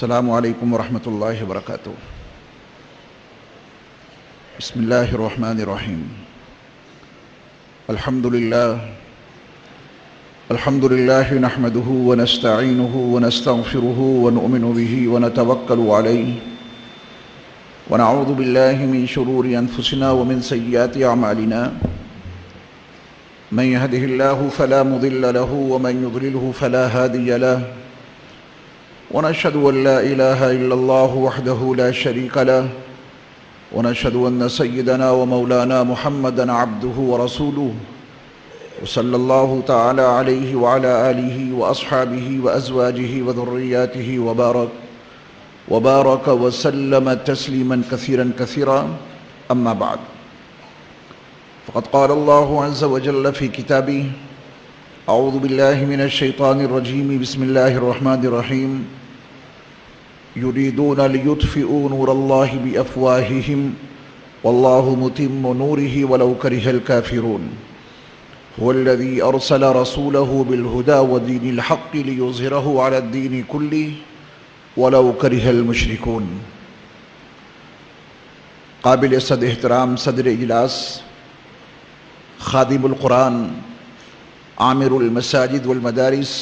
السلام علیکم ورحمۃ اللہ وبرکاتہ۔ بسم اللہ الرحمن الرحیم۔ الحمد للہ نحمده ونستعینه ونستغفره ونؤمن به ونتوکل علیہ ونعوذ باللہ من شرور انفسنا ومن سیئات اعمالنا من يهده الله فلا مضل له ومن يضلله فلا هادي له ونشهد أن لا إله إلا الله وحده لا شريك له ونشهد أن سيدنا ومولانا محمدا عبده ورسوله وصلى الله تعالى عليه وعلى آله وأصحابه وأزواجه وذرياته وبارك وسلم تسليما كثيرا كثيرا، أما بعد، فقد قال الله عز وجل في كتابه: أعوذ بالله من الشيطان الرجيم، بسم الله الرحمن الرحيم، يريدون ليطفئوا نور الله بأفواههم والله متم نوره ولو كره الكافرون، هو الذي أرسل رسوله بالهدى ودين الحق ليظهره على الدين كله ولو كره المشركون۔ قابل صد احترام صدر اجلاس، خادم القرآن، عامر المساجد والمدارس،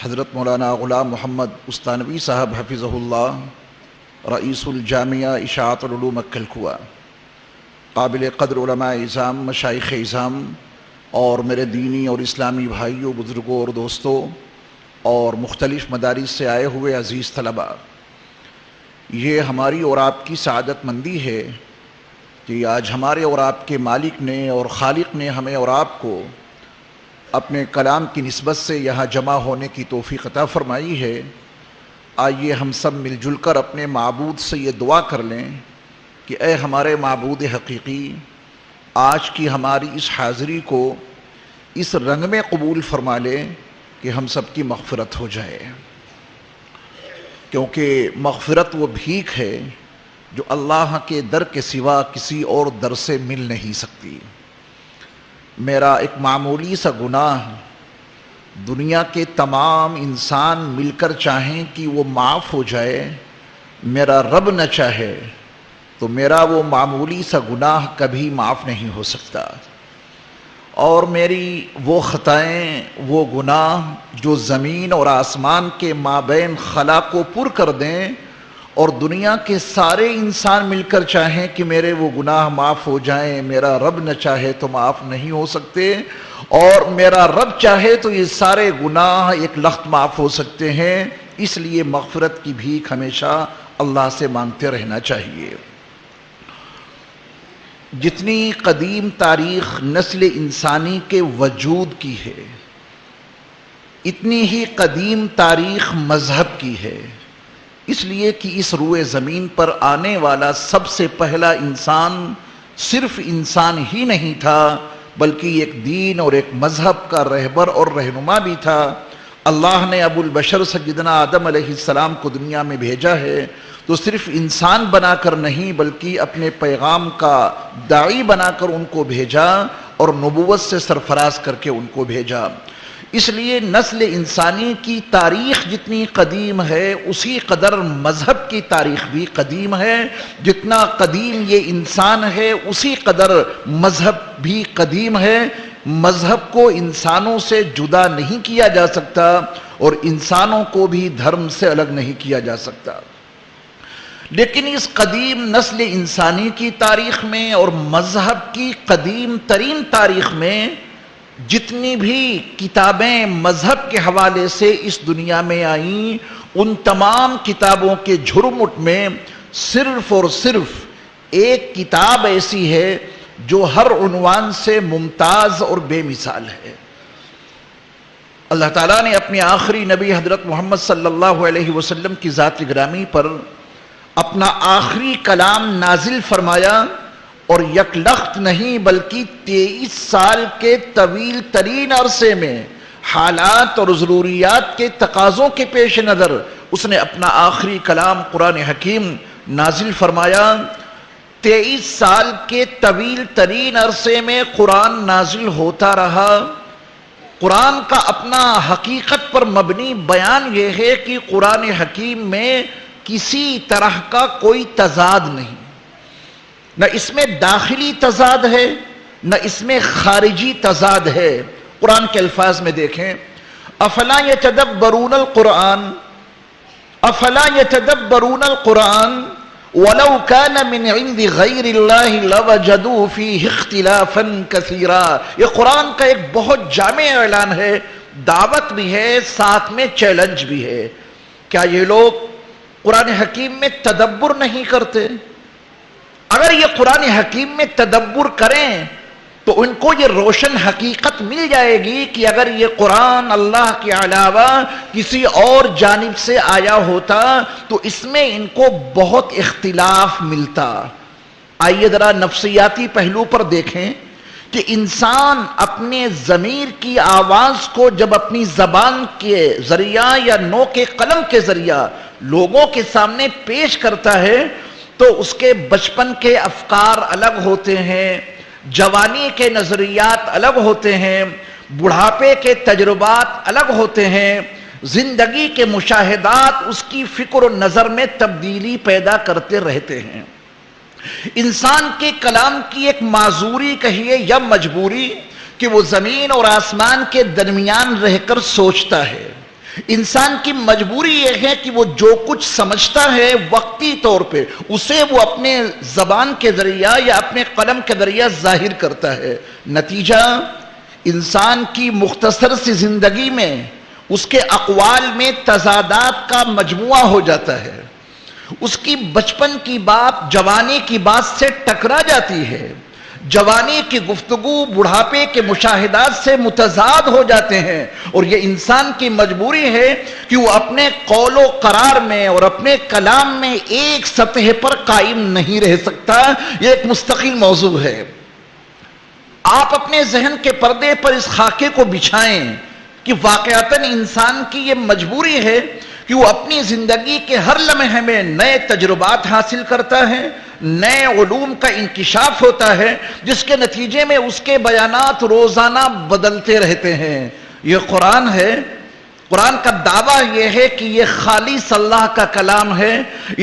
حضرت مولانا غلام محمد استانوی صاحب حفظہ اللہ، رئیس الجامعہ اشاعت العلوم کلکوا، قابل قدر علماء اعظام، مشائخ اعظام، اور میرے دینی اور اسلامی بھائیوں، بزرگوں اور دوستوں، اور مختلف مدارس سے آئے ہوئے عزیز طلباء، یہ ہماری اور آپ کی سعادت مندی ہے کہ آج ہمارے اور آپ کے مالک نے اور خالق نے ہمیں اور آپ کو اپنے کلام کی نسبت سے یہاں جمع ہونے کی توفیق عطا فرمائی ہے۔ آئیے ہم سب مل جل کر اپنے معبود سے یہ دعا کر لیں کہ اے ہمارے معبود حقیقی، آج کی ہماری اس حاضری کو اس رنگ میں قبول فرما لے کہ ہم سب کی مغفرت ہو جائے، کیونکہ مغفرت وہ بھیک ہے جو اللہ کے در کے سوا کسی اور در سے مل نہیں سکتی۔ میرا ایک معمولی سا گناہ دنیا کے تمام انسان مل کر چاہیں کہ وہ معاف ہو جائے، میرا رب نہ چاہے تو میرا وہ معمولی سا گناہ کبھی معاف نہیں ہو سکتا۔ اور میری وہ خطائیں، وہ گناہ جو زمین اور آسمان کے مابین خلا کو پر کر دیں، اور دنیا کے سارے انسان مل کر چاہیں کہ میرے وہ گناہ معاف ہو جائیں، میرا رب نہ چاہے تو معاف نہیں ہو سکتے، اور میرا رب چاہے تو یہ سارے گناہ ایک لخت معاف ہو سکتے ہیں۔ اس لیے مغفرت کی بھیک ہمیشہ اللہ سے مانگتے رہنا چاہیے۔ جتنی قدیم تاریخ نسل انسانی کے وجود کی ہے، اتنی ہی قدیم تاریخ مذہب کی ہے، اس لیے کہ اس روئے زمین پر آنے والا سب سے پہلا انسان صرف انسان ہی نہیں تھا، بلکہ ایک دین اور ایک مذہب کا رہبر اور رہنما بھی تھا۔ اللہ نے ابو البشر سیدنا آدم علیہ السلام کو دنیا میں بھیجا ہے تو صرف انسان بنا کر نہیں، بلکہ اپنے پیغام کا داعی بنا کر ان کو بھیجا اور نبوت سے سرفراز کر کے ان کو بھیجا۔ اس لیے نسل انسانی کی تاریخ جتنی قدیم ہے، اسی قدر مذہب کی تاریخ بھی قدیم ہے۔ جتنا قدیم یہ انسان ہے، اسی قدر مذہب بھی قدیم ہے۔ مذہب کو انسانوں سے جدا نہیں کیا جا سکتا، اور انسانوں کو بھی دھرم سے الگ نہیں کیا جا سکتا۔ لیکن اس قدیم نسل انسانی کی تاریخ میں اور مذہب کی قدیم ترین تاریخ میں جتنی بھی کتابیں مذہب کے حوالے سے اس دنیا میں آئیں، ان تمام کتابوں کے جھرمٹ میں صرف اور صرف ایک کتاب ایسی ہے جو ہر عنوان سے ممتاز اور بے مثال ہے۔ اللہ تعالیٰ نے اپنے آخری نبی حضرت محمد صلی اللہ علیہ وسلم کی ذات گرامی پر اپنا آخری کلام نازل فرمایا، اور یک لخت نہیں بلکہ 23 سال کے طویل ترین عرصے میں حالات اور ضروریات کے تقاضوں کے پیش نظر اس نے اپنا آخری کلام قرآن حکیم نازل فرمایا۔ 23 سال کے طویل ترین عرصے میں قرآن نازل ہوتا رہا، قرآن کا اپنا حقیقت پر مبنی بیان یہ ہے کہ قرآن حکیم میں کسی طرح کا کوئی تضاد نہیں، نہ اس میں داخلی تضاد ہے نہ اس میں خارجی تضاد ہے۔ قرآن کے الفاظ میں دیکھیں، افلا یتدبرون القرآن افلا یتدبرون القرآن ولو كان من عند غیر اللہ لوجدوا فیہ اختلافا کثیرا۔ یہ قرآن کا ایک بہت جامع اعلان ہے، دعوت بھی ہے، ساتھ میں چیلنج بھی ہے۔ کیا یہ لوگ قرآن حکیم میں تدبر نہیں کرتے؟ اگر یہ قرآن حکیم میں تدبر کریں تو ان کو یہ روشن حقیقت مل جائے گی کہ اگر یہ قرآن اللہ کے علاوہ کسی اور جانب سے آیا ہوتا تو اس میں ان کو بہت اختلاف ملتا۔ آئیے ذرا نفسیاتی پہلو پر دیکھیں کہ انسان اپنے ضمیر کی آواز کو جب اپنی زبان کے ذریعہ یا نو کے قلم کے ذریعہ لوگوں کے سامنے پیش کرتا ہے تو اس کے بچپن کے افکار الگ ہوتے ہیں، جوانی کے نظریات الگ ہوتے ہیں، بڑھاپے کے تجربات الگ ہوتے ہیں، زندگی کے مشاہدات اس کی فکر و نظر میں تبدیلی پیدا کرتے رہتے ہیں۔ انسان کے کلام کی ایک معذوری کہیے یا مجبوری کہ وہ زمین اور آسمان کے درمیان رہ کر سوچتا ہے۔ انسان کی مجبوری یہ ہے کہ وہ جو کچھ سمجھتا ہے وقتی طور پہ اسے وہ اپنے زبان کے ذریعہ یا اپنے قلم کے ذریعہ ظاہر کرتا ہے۔ نتیجہ انسان کی مختصر سی زندگی میں اس کے اقوال میں تضادات کا مجموعہ ہو جاتا ہے۔ اس کی بچپن کی بات جوانی کی بات سے ٹکرا جاتی ہے، جوانی کی گفتگو بڑھاپے کے مشاہدات سے متضاد ہو جاتے ہیں، اور یہ انسان کی مجبوری ہے کہ وہ اپنے قول و قرار میں اور اپنے کلام میں ایک سطح پر قائم نہیں رہ سکتا۔ یہ ایک مستقل موضوع ہے۔ آپ اپنے ذہن کے پردے پر اس خاکے کو بچھائیں کہ واقعتاً انسان کی یہ مجبوری ہے کہ وہ اپنی زندگی کے ہر لمحے میں نئے تجربات حاصل کرتا ہے، نئے علوم کا انکشاف ہوتا ہے، جس کے نتیجے میں اس کے بیانات روزانہ بدلتے رہتے ہیں۔ یہ قرآن ہے، قرآن کا دعویٰ یہ ہے کہ یہ خالص اللہ کا کلام ہے،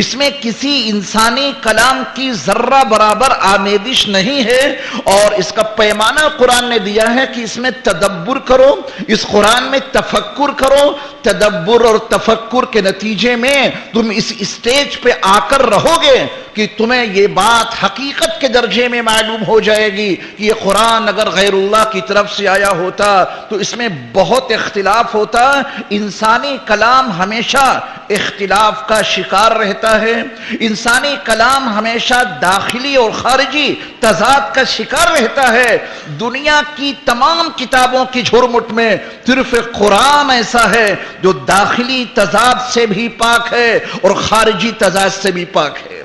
اس میں کسی انسانی کلام کی ذرہ برابر آمیزش نہیں ہے، اور اس کا پیمانہ قرآن نے دیا ہے کہ اس میں تدبر کرو، اس قرآن میں تفکر کرو۔ تدبر اور تفکر کے نتیجے میں تم اس اسٹیج پہ آ کر رہو گے کہ تمہیں یہ بات حقیقت کے درجے میں معلوم ہو جائے گی کہ یہ قرآن اگر غیر اللہ کی طرف سے آیا ہوتا تو اس میں بہت اختلاف ہوتا۔ انسانی کلام ہمیشہ اختلاف کا شکار رہتا ہے، انسانی کلام ہمیشہ داخلی اور خارجی تضاد کا شکار رہتا ہے۔ دنیا کی تمام کتابوں کی جھرمٹ میں صرف قرآن ایسا ہے جو داخلی تضاد سے بھی پاک ہے اور خارجی تضاد سے بھی پاک ہے۔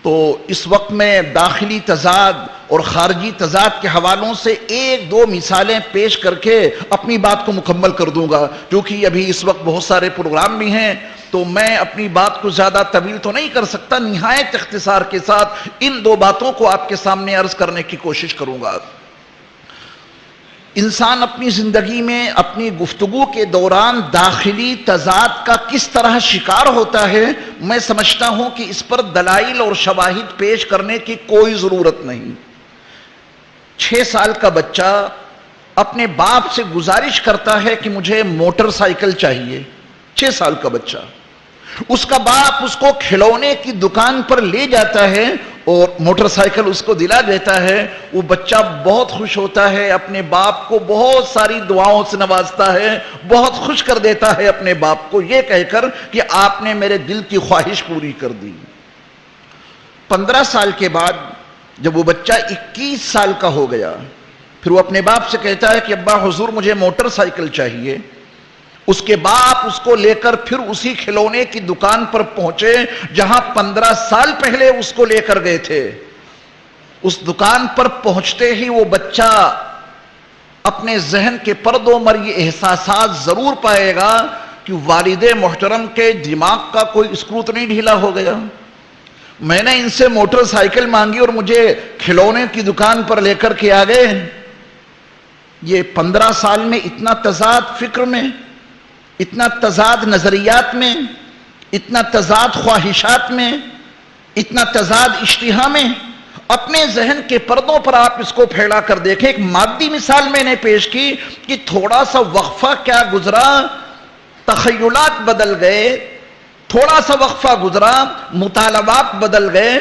تو اس وقت میں داخلی تضاد اور خارجی تضاد کے حوالوں سے ایک دو مثالیں پیش کر کے اپنی بات کو مکمل کر دوں گا، کیونکہ ابھی اس وقت بہت سارے پروگرام بھی ہیں تو میں اپنی بات کو زیادہ طویل تو نہیں کر سکتا، نہایت اختصار کے ساتھ ان دو باتوں کو آپ کے سامنے عرض کرنے کی کوشش کروں گا۔ انسان اپنی زندگی میں اپنی گفتگو کے دوران داخلی تضاد کا کس طرح شکار ہوتا ہے، میں سمجھتا ہوں کہ اس پر دلائل اور شواہد پیش کرنے کی کوئی ضرورت نہیں۔ 6 سال کا بچہ اپنے باپ سے گزارش کرتا ہے کہ مجھے موٹر سائیکل چاہیے۔ 6 سال کا بچہ، اس کا باپ اس کو کھلونے کی دکان پر لے جاتا ہے اور موٹر سائیکل اس کو دلا دیتا ہے۔ وہ بچہ بہت خوش ہوتا ہے، اپنے باپ کو بہت ساری دعاؤں سے نوازتا ہے، بہت خوش کر دیتا ہے اپنے باپ کو یہ کہہ کر کہ آپ نے میرے دل کی خواہش پوری کر دی۔ 15 سال کے بعد جب وہ بچہ 21 سال کا ہو گیا، پھر وہ اپنے باپ سے کہتا ہے کہ ابا حضور مجھے موٹر سائیکل چاہیے۔ اس کے باپ اس کو لے کر پھر اسی کھلونے کی دکان پر پہنچے جہاں 15 سال پہلے اس کو لے کر گئے تھے۔ اس دکان پر پہنچتے ہی وہ بچہ اپنے ذہن کے پردوں پر یہ احساسات ضرور پائے گا کہ والد محترم کے دماغ کا کوئی اسکرو تو نہیں ڈھیلا ہو گیا، میں نے ان سے موٹر سائیکل مانگی اور مجھے کھلونے کی دکان پر لے کر کے آ گئے۔ یہ 15 سال میں اتنا تضاد فکر میں، اتنا تضاد نظریات میں، اتنا تضاد خواہشات میں، اتنا تضاد اشتہا میں، اپنے ذہن کے پردوں پر آپ اس کو پھیلا کر دیکھیں۔ ایک مادی مثال میں نے پیش کی کہ تھوڑا سا وقفہ کیا گزرا، تخیلات بدل گئے، تھوڑا سا وقفہ گزرا، مطالبات بدل گئے۔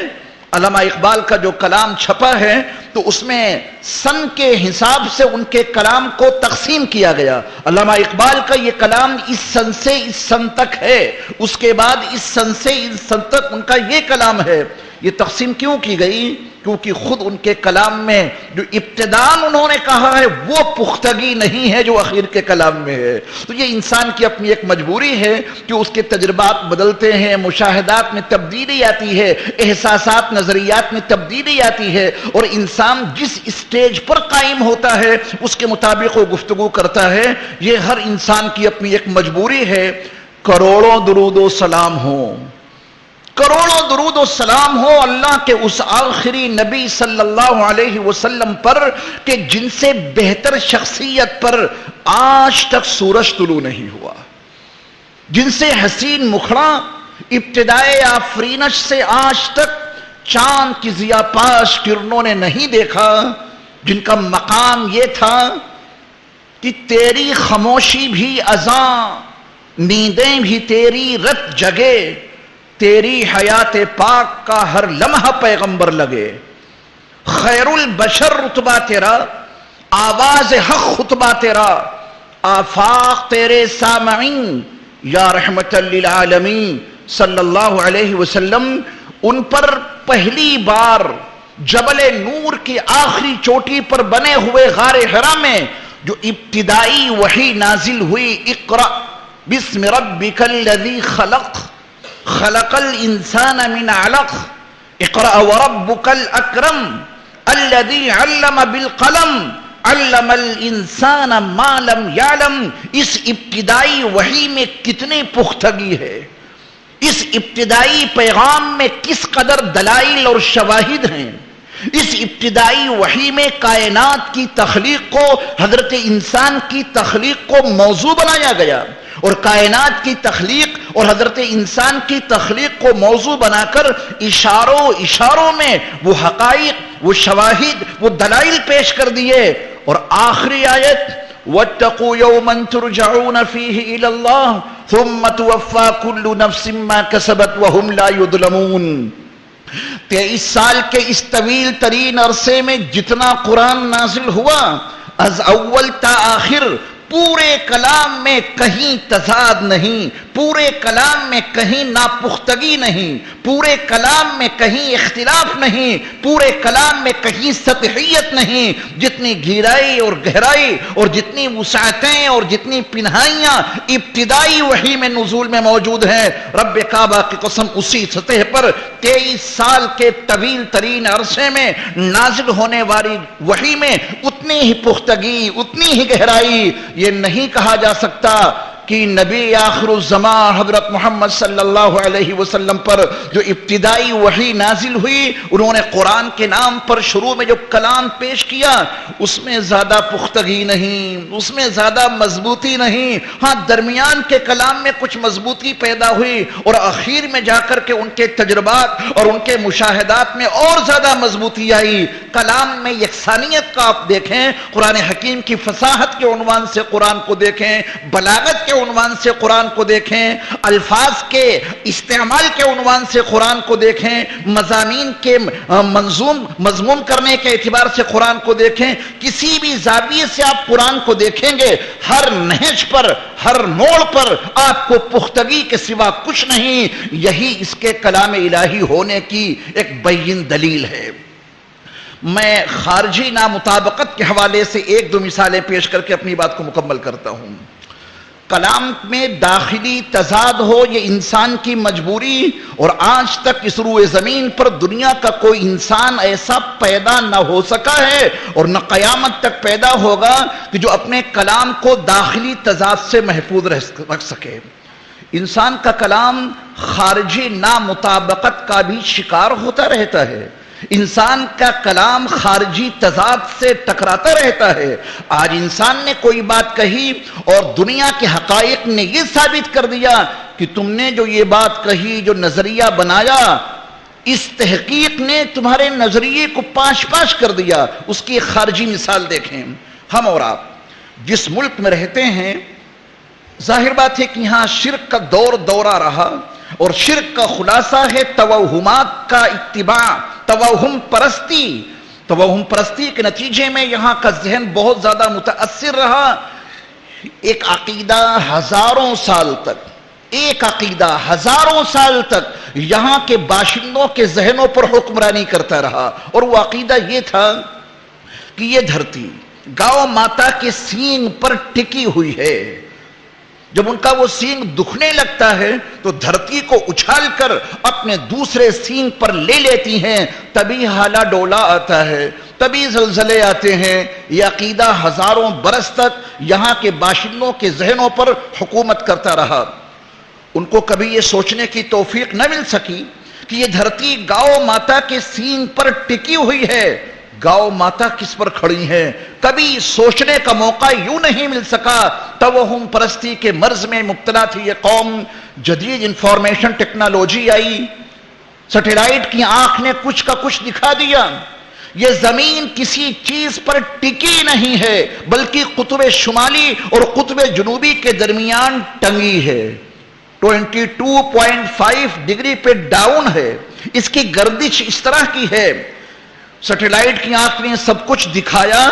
علامہ اقبال کا جو کلام چھپا ہے تو اس میں سن کے حساب سے ان کے کلام کو تقسیم کیا گیا۔ علامہ اقبال کا یہ کلام اس سن سے اس سن تک ہے، اس کے بعد اس سن سے اس سن تک ان کا یہ کلام ہے۔ یہ تقسیم کیوں کی گئی؟ کیونکہ خود ان کے کلام میں جو ابتداءً انہوں نے کہا ہے وہ پختگی نہیں ہے جو اخیر کے کلام میں ہے۔ تو یہ انسان کی اپنی ایک مجبوری ہے کہ اس کے تجربات بدلتے ہیں، مشاہدات میں تبدیلی آتی ہے، احساسات نظریات میں تبدیلی آتی ہے، اور انسان جس اسٹیج پر قائم ہوتا ہے اس کے مطابق وہ گفتگو کرتا ہے۔ یہ ہر انسان کی اپنی ایک مجبوری ہے۔ کروڑوں درود و سلام ہوں، کروڑوں درود و سلام ہو اللہ کے اس آخری نبی صلی اللہ علیہ وسلم پر کہ جن سے بہتر شخصیت پر آج تک سورج طلوع نہیں ہوا، جن سے حسین مکھڑا ابتدائے آفرینش سے آج تک چاند کی ضیاء پاش کرنوں نے نہیں دیکھا، جن کا مقام یہ تھا کہ تیری خاموشی بھی اذاں، نیندیں بھی تیری رت جگے، تیری حیات پاک کا ہر لمحہ پیغمبر لگے، خیر البشر رتبہ تیرا، آواز حق خطبہ تیرا، آفاق تیرے سامعین، یا رحمت للعالمین صلی اللہ علیہ وسلم۔ ان پر پہلی بار جبل نور کی آخری چوٹی پر بنے ہوئے غار حرا میں جو ابتدائی وحی نازل ہوئی، اقرأ بسم ربک الذی خلق خلق الانسان من علق اقرأ وربک الاکرم الذی علم بالقلم علم الانسان ما لم یعلم۔ اس ابتدائی وحی میں کتنی پختگی ہے، اس ابتدائی پیغام میں کس قدر دلائل اور شواہد ہیں۔ اس ابتدائی وحی میں کائنات کی تخلیق کو، حضرت انسان کی تخلیق کو موضوع بنایا گیا، اور کائنات کی تخلیق اور حضرت انسان کی تخلیق کو موضوع بنا کر اشاروں میں وہ حقائق، وہ شواہد، وہ دلائل پیش کر دیے۔ اور آخری آیت وَاتَّقُوا يَوْمًا تُرْجَعُونَ فِيهِ إِلَى اللَّهِ ثُمَّ تُوَفَّى كُلُّ نَفْسٍ مَا كَسَبَتْ وَهُمْ لَا يُظْلَمُونَ۔ 23 سال کے اس طویل ترین عرصے میں جتنا قرآن نازل ہوا، از اول تا آخر پورے کلام میں کہیں تضاد نہیں، پورے کلام میں کہیں ناپختگی نہیں، پورے کلام میں کہیں اختلاف نہیں، پورے کلام میں کہیں سطحیت نہیں۔ جتنی گہرائی اور گہرائی اور جتنی وسعتیں اور جتنی پنہائیاں ابتدائی وحی میں نزول میں موجود ہیں، رب کعبہ کی قسم اسی سطح پر 23 سال کے طویل ترین عرصے میں نازل ہونے والی وحی میں اتنی ہی پختگی، اتنی ہی گہرائی۔ یہ نہیں کہا جا سکتا کہ نبی آخر الزمان حضرت محمد صلی اللہ علیہ وسلم پر جو ابتدائی وحی نازل ہوئی، انہوں نے قرآن کے نام پر شروع میں جو کلام پیش کیا اس میں زیادہ پختگی نہیں، اس میں زیادہ مضبوطی نہیں۔ ہاں درمیان کے کلام میں کچھ مضبوطی پیدا ہوئی، اور اخیر میں جا کر کے ان کے تجربات اور ان کے مشاہدات میں اور زیادہ مضبوطی آئی۔ کلام میں یکسانیت کا آپ دیکھیں، قرآن حکیم کی فصاحت کے عنوان سے قرآن کو دیکھیں، بلاغت کے عنوان سے قرآن کو دیکھیں، الفاظ کے استعمال کے عنوان سے قرآن کو دیکھیں، مضامین کے مضمون کرنے کے اعتبار سے قرآن کو دیکھیں، کسی بھی زاویے سے آپ قرآن کو دیکھیں گے، ہر نہج پر، ہر موڑ پر آپ کو پختگی کے سوا کچھ نہیں۔ یہی اس کے کلام الہی ہونے کی ایک بین دلیل ہے۔ میں خارجی نامطابقت کے حوالے سے ایک دو مثالیں پیش کر کے اپنی بات کو مکمل کرتا ہوں۔ کلام میں داخلی تضاد ہو یہ انسان کی مجبوری، اور آج تک اس روئے زمین پر دنیا کا کوئی انسان ایسا پیدا نہ ہو سکا ہے اور نہ قیامت تک پیدا ہوگا کہ جو اپنے کلام کو داخلی تضاد سے محفوظ رکھ سکے۔ انسان کا کلام خارجی نامطابقت کا بھی شکار ہوتا رہتا ہے۔ انسان کا کلام خارجی تضاد سے ٹکراتا رہتا ہے۔ آج انسان نے کوئی بات کہی اور دنیا کے حقائق نے یہ ثابت کر دیا کہ تم نے جو یہ بات کہی، جو نظریہ بنایا، اس تحقیق نے تمہارے نظریے کو پاش پاش کر دیا۔ اس کی ایک خارجی مثال دیکھیں، ہم اور آپ جس ملک میں رہتے ہیں، ظاہر بات ہے کہ یہاں شرک کا دورہ رہا، اور شرک کا خلاصہ ہے توہمات کا اتباع، توہم پرستی کے نتیجے میں یہاں کا ذہن بہت زیادہ متاثر رہا۔ ایک عقیدہ ہزاروں سال تک یہاں کے باشندوں کے ذہنوں پر حکمرانی کرتا رہا، اور وہ عقیدہ یہ تھا کہ یہ دھرتی گاؤں ماتا کے سینگ پر ٹکی ہوئی ہے۔ جب ان کا وہ سینگ دکھنے لگتا ہے تو دھرتی کو اچھال کر اپنے دوسرے سینگ پر لے لیتی ہیں، تبھی حالا ڈولا آتا ہے، تبھی زلزلے آتے ہیں۔ یہ عقیدہ ہزاروں برس تک یہاں کے باشندوں کے ذہنوں پر حکومت کرتا رہا۔ ان کو کبھی یہ سوچنے کی توفیق نہ مل سکی کہ یہ دھرتی گاؤں ماتا کے سینگ پر ٹکی ہوئی ہے، گاؤں ماتا کس پر کھڑی ہے، کبھی سوچنے کا موقع یوں نہیں مل سکا۔ توہم پرستی کے مرض میں مبتلا تھی یہ قوم۔ جدید انفارمیشن ٹیکنالوجی آئی، سیٹلائٹ کی آنکھ نے کچھ کا کچھ دکھا دیا۔ یہ زمین کسی چیز پر ٹکی نہیں ہے، بلکہ قطب شمالی اور قطب جنوبی کے درمیان ٹنگی ہے، 22.5 ڈگری پہ ڈاؤن ہے۔ اس کی گردش اس طرح کی ہے، سیٹلائٹ کی آنکھ نے سب کچھ دکھایا۔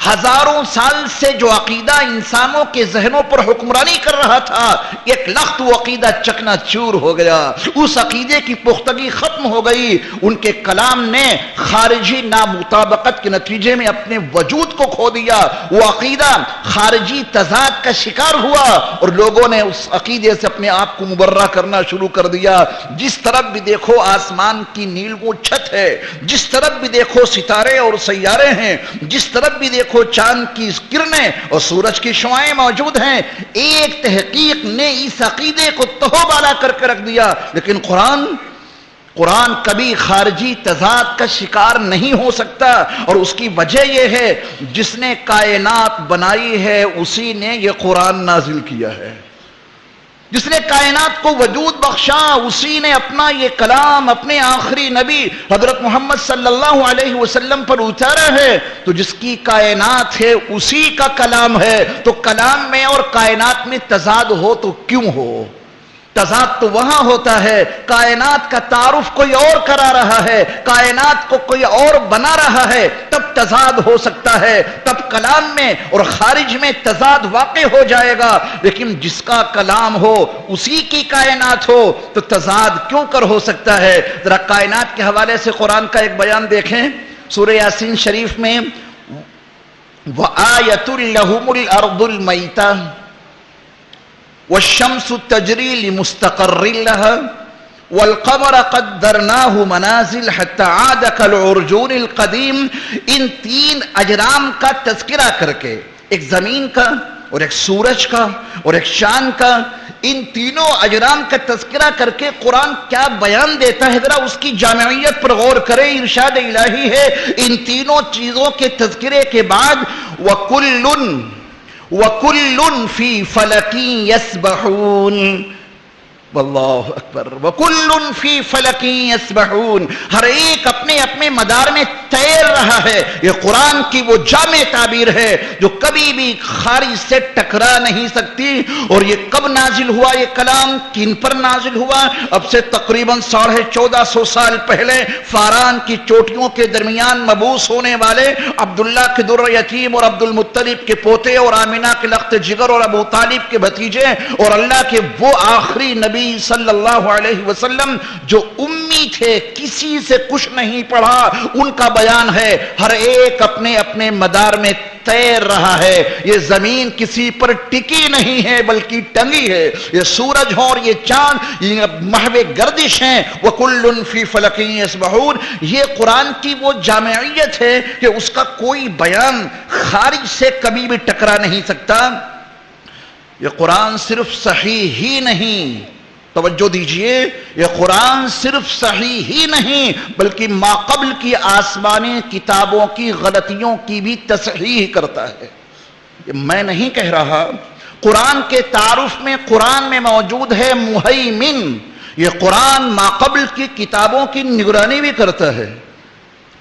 ہزاروں سال سے جو عقیدہ انسانوں کے ذہنوں پر حکمرانی کر رہا تھا، ایک لخت وہ عقیدہ چکنا چور ہو گیا، اس عقیدے کی پختگی ختم ہو گئی۔ ان کے کلام نے خارجی نامطابقت کے نتیجے میں اپنے وجود کو کھو دیا، وہ عقیدہ خارجی تضاد کا شکار ہوا، اور لوگوں نے اس عقیدے سے اپنے آپ کو مبرہ کرنا شروع کر دیا۔ جس طرف بھی دیکھو آسمان کی نیلگوں چھت ہے، جس طرف بھی دیکھو ستارے اور سیارے ہیں، جس طرف بھی دیکھو چاند کی کرنیں اور سورج کی شعاعیں موجود ہیں۔ ایک تحقیق نے اس عقیدے کو تہو بالا کر کے رکھ دیا، لیکن قرآن کبھی خارجی تضاد کا شکار نہیں ہو سکتا، اور اس کی وجہ یہ ہے جس نے کائنات بنائی ہے اسی نے یہ قرآن نازل کیا ہے، جس نے کائنات کو وجود بخشا اسی نے اپنا یہ کلام اپنے آخری نبی حضرت محمد صلی اللہ علیہ وسلم پر اتارا ہے۔ تو جس کی کائنات ہے اسی کا کلام ہے، تو کلام میں اور کائنات میں تضاد ہو تو کیوں ہو؟ تضاد تو وہاں ہوتا ہے، کائنات کا تعارف کوئی اور کرا رہا ہے، کائنات کو کوئی اور بنا رہا ہے، تب تضاد ہو سکتا ہے، تب کلام میں اور خارج میں تضاد واقع ہو جائے گا۔ لیکن جس کا کلام ہو اسی کی کائنات ہو تو تضاد کیوں کر ہو سکتا ہے؟ ذرا کائنات کے حوالے سے قرآن کا ایک بیان دیکھیں، سورہ یاسین شریف میں وَآیَةٌ لَهُمُ الْأَرْضُ الْمَيْتَةُ والشمس تجری لمستقر لها والقمر قدرناه منازل حتى عاد كالعرجون القدیم۔ ان تین اجرام کا تذکرہ کر کے، ایک زمین کا اور ایک سورج کا اور ایک چاند کا، ان تینوں اجرام کا تذکرہ کر کے قرآن کیا بیان دیتا ہے، ذرا اس کی جامعیت پر غور کریں۔ ارشاد الہی ہے ان تینوں چیزوں کے تذکرے کے بعد وَكُلٌّ فِي فَلَكٍ يَسْبَحُونَ، واللہ اکبر، وَكُلٌّ فِي فَلَكٍ يَسْبَحُونَ، ہر ایک اپنے اپنے مدار میں تیر رہا ہے۔ یہ قرآن کی وہ جامع تعبیر ہے جو کبھی بھی خارج سے ٹکرا نہیں سکتی۔ اور یہ کب نازل ہوا یہ کلام؟ کن پر نازل ہوا؟ اب سے تقریباً 1450 سال پہلے فاران کی چوٹیوں کے درمیان مبعوث ہونے والے عبداللہ کے در یتیم اور عبد المطلب کے پوتے اور آمنہ کے لخت جگر اور ابو طالب کے بھتیجے اور اللہ کے وہ آخری نبی صلی اللہ علیہ وسلم جو امی تھے، کسی سے کچھ نہیں پڑھا، ان کا بیان ہے ہر ایک اپنے اپنے مدار میں تیر رہا ہے۔ یہ زمین کسی پر ٹکی نہیں ہے بلکہ ٹنگی ہے، یہ سورج ہو اور یہ چاند یہ محو گردش ہیں۔ وَكُلٌّ فِي فَلَكٍ يَسْبَحُونَ، یہ قرآن کی وہ جامعیت ہے کہ اس کا کوئی بیان خارج سے کبھی بھی ٹکرا نہیں سکتا۔ یہ قرآن صرف صحیح ہی نہیں توجہ دیجئے، یہ قرآن صرف صحیح ہی نہیں بلکہ ما قبل کی آسمانی کتابوں کی غلطیوں کی بھی تصحیح کرتا ہے۔ یہ میں نہیں کہہ رہا، قرآن کے تعارف میں قرآن میں موجود ہے مہیمن، یہ قرآن ما قبل کی کتابوں کی نگرانی بھی کرتا ہے۔